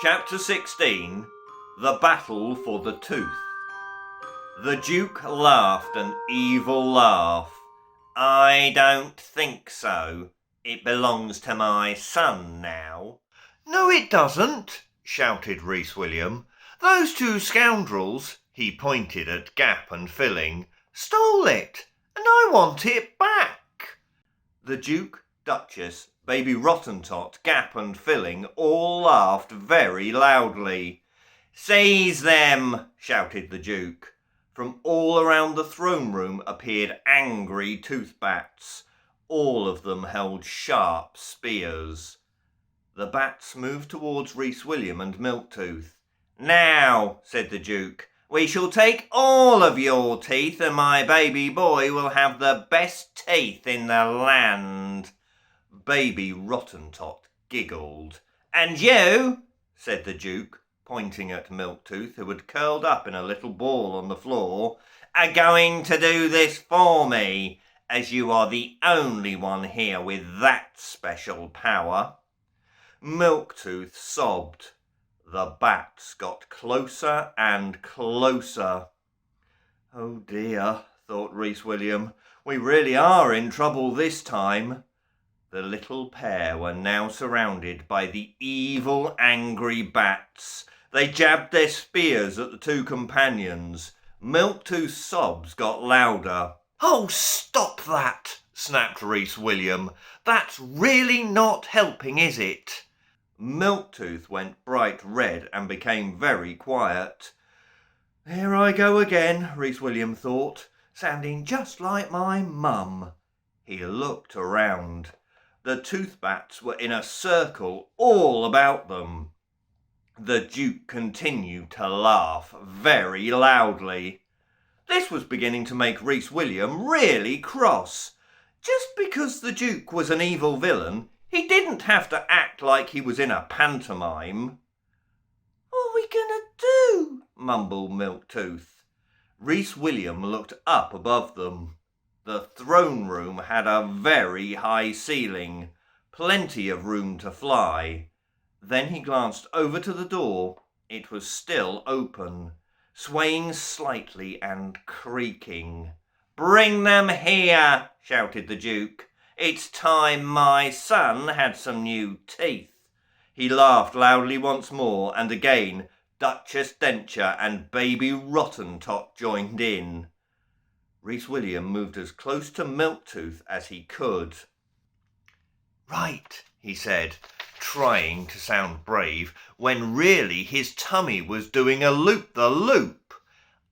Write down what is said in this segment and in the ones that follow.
Chapter 16. The Battle for the Tooth. The Duke laughed an evil laugh. "I don't think so. It belongs to my son now." "No, it doesn't," shouted Reece William. "Those two scoundrels," he pointed at Gap and Filling, "stole it, and I want it back." The Duke, Duchess, Baby Rottentot, Gap and Filling all laughed very loudly. "Seize them!" shouted the Duke. From all around the throne room appeared angry tooth-bats. All of them held sharp spears. The bats moved towards Reece William and Milktooth. "Now," said the Duke, "we shall take all of your teeth, and my baby boy will have the best teeth in the land." Baby Rottentot giggled. "And you," said the Duke, pointing at Milktooth, who had curled up in a little ball on the floor, "are going to do this for me, as you are the only one here with that special power." Milktooth sobbed. The bats got closer and closer. "Oh dear," thought Reece William, "we really are in trouble this time." The little pair were now surrounded by the evil, angry bats. They jabbed their spears at the two companions. Milktooth's sobs got louder. "Oh, stop that!" snapped Reece William. "That's really not helping, is it?" Milktooth went bright red and became very quiet. "Here I go again," Reece William thought, "sounding just like my mum." He looked around. The toothbats were in a circle all about them. The Duke continued to laugh very loudly. This was beginning to make Reece William really cross. Just because the Duke was an evil villain, he didn't have to act like he was in a pantomime. "What are we going to do?" mumbled Milktooth. Reece William looked up above them. The throne room had a very high ceiling, plenty of room to fly. Then he glanced over to the door. It was still open, swaying slightly and creaking. "Bring them here," shouted the Duke. "It's time my son had some new teeth." He laughed loudly once more, and again Duchess Denture and Baby Rottentot joined in. Reece William moved as close to Milktooth as he could. "Right," he said, trying to sound brave, when really his tummy was doing a loop-the-loop.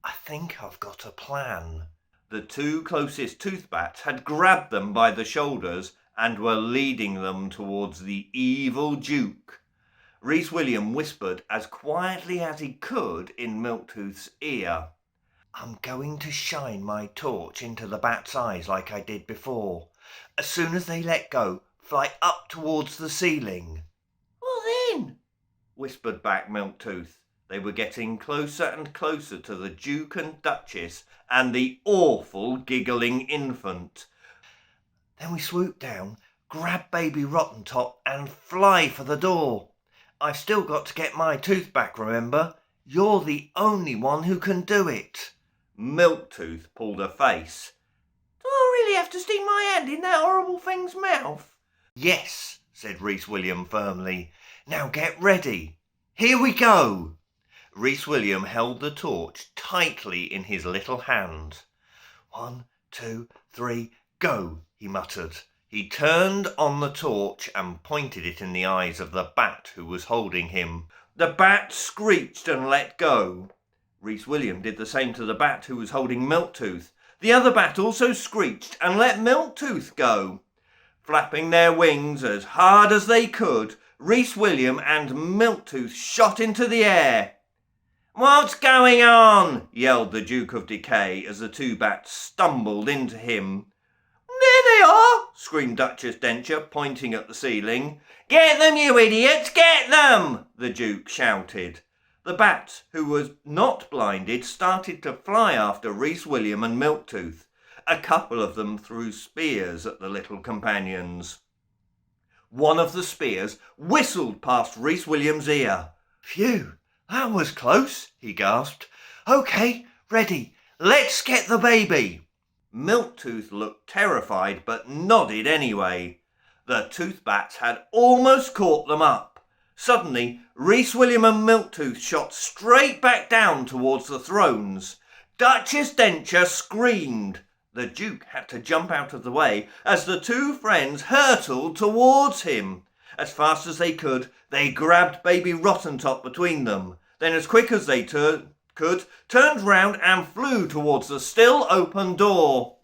"I think I've got a plan." The two closest toothbats had grabbed them by the shoulders and were leading them towards the evil Duke. Reece William whispered as quietly as he could in Milktooth's ear, "I'm going to shine my torch into the bats' eyes like I did before. As soon as they let go, fly up towards the ceiling." "What then?" whispered back Milktooth. They were getting closer and closer to the Duke and Duchess and the awful giggling infant. "Then we swoop down, grab Baby Rottentot and fly for the door. I've still got to get my tooth back, remember? You're the only one who can do it." Milktooth pulled a face. "Do I really have to stick my hand in that horrible thing's mouth?" "Yes," said Reece William firmly. "Now get ready. Here we go." Reece William held the torch tightly in his little hand. "1, 2, 3, go," he muttered. He turned on the torch and pointed it in the eyes of the bat who was holding him. The bat screeched and let go. Reece William did the same to the bat who was holding Milktooth. The other bat also screeched and let Milktooth go. Flapping their wings as hard as they could, Reece William and Milktooth shot into the air. "What's going on?" yelled the Duke of Decay as the two bats stumbled into him. "There they are!" screamed Duchess Denture, pointing at the ceiling. "Get them, you idiots, get them!" the Duke shouted. The bats, who were not blinded, started to fly after Reece William and Milktooth. A couple of them threw spears at the little companions. One of the spears whistled past Reece William's ear. Phew, that was close, he gasped. OK, ready. Let's get the baby. Milktooth looked terrified but nodded anyway. The toothbats had almost caught them up. Suddenly, Reece, William and Milktooth shot straight back down towards the thrones. Duchess Denture screamed. The Duke had to jump out of the way as the two friends hurtled towards him. As fast as they could, they grabbed baby Rottentot between them. Then as quick as they could, turned round and flew towards the still open door.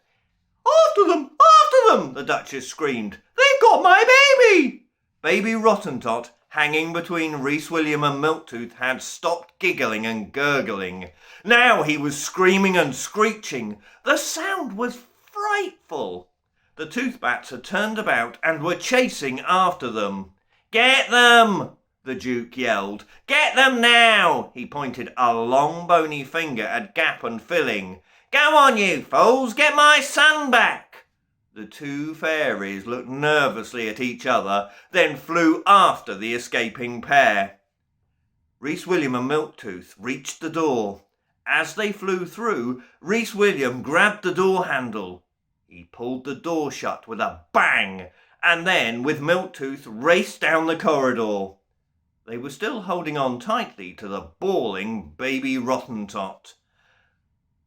"After them! After them!" the Duchess screamed. "They've got my baby!" Baby Rottentot, hanging between Reece, William and Milktooth, had stopped giggling and gurgling. Now he was screaming and screeching. The sound was frightful. The toothbats had turned about and were chasing after them. "Get them!" the Duke yelled. "Get them now!" He pointed a long bony finger at Gap and Filling. "Go on, you fools! Get my son back!" The two fairies looked nervously at each other, then flew after the escaping pair. Reece, William and Milktooth reached the door. As they flew through, Reece William grabbed the door handle. He pulled the door shut with a bang, and then, with Milktooth, raced down the corridor. They were still holding on tightly to the bawling baby Rottentot.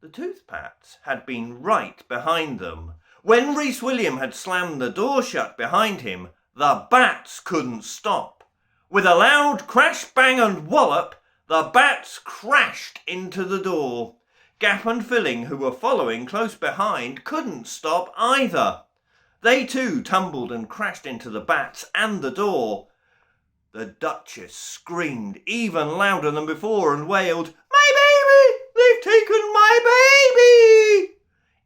The toothbats had been right behind them. When Reece William had slammed the door shut behind him, the bats couldn't stop. With a loud crash, bang and wallop, the bats crashed into the door. Gap and Filling, who were following close behind, couldn't stop either. They too tumbled and crashed into the bats and the door. The Duchess screamed even louder than before and wailed, "My baby! They've taken my baby!"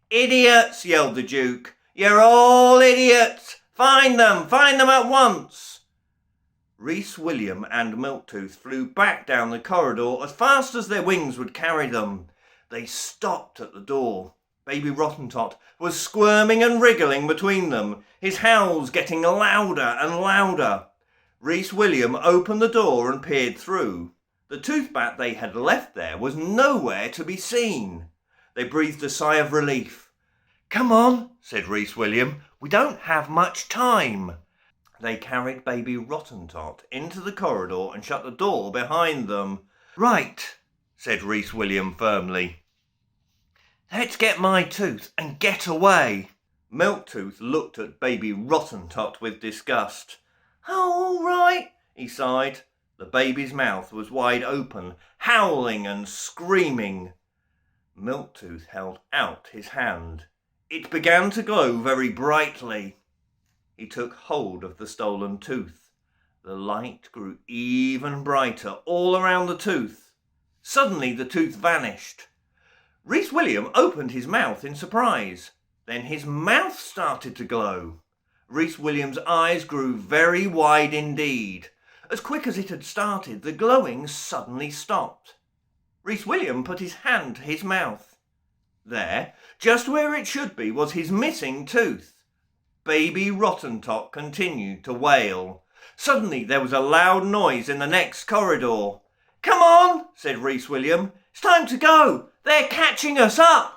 "Idiots!" yelled the Duke. "You're all idiots! Find them at once!" Reece, William and Milktooth flew back down the corridor as fast as their wings would carry them. They stopped at the door. Baby Rottentot was squirming and wriggling between them, his howls getting louder and louder. Reece William opened the door and peered through. The toothbat they had left there was nowhere to be seen. They breathed a sigh of relief. "Come on," said Reece William. "We don't have much time." They carried baby Rottentot into the corridor and shut the door behind them. "Right," said Reece William firmly. "Let's get my tooth and get away." Milktooth looked at baby Rottentot with disgust. "Oh, all right," he sighed. The baby's mouth was wide open, howling and screaming. Milktooth held out his hand. It began to glow very brightly. He took hold of the stolen tooth. The light grew even brighter all around the tooth. Suddenly the tooth vanished. Reece William opened his mouth in surprise. Then his mouth started to glow. Reece William's eyes grew very wide indeed. As quick as it had started, the glowing suddenly stopped. Reece William put his hand to his mouth. There, just where it should be, was his missing tooth. Baby Rottentot continued to wail. Suddenly there was a loud noise in the next corridor. "Come on," said Reece William. "It's time to go. They're catching us up."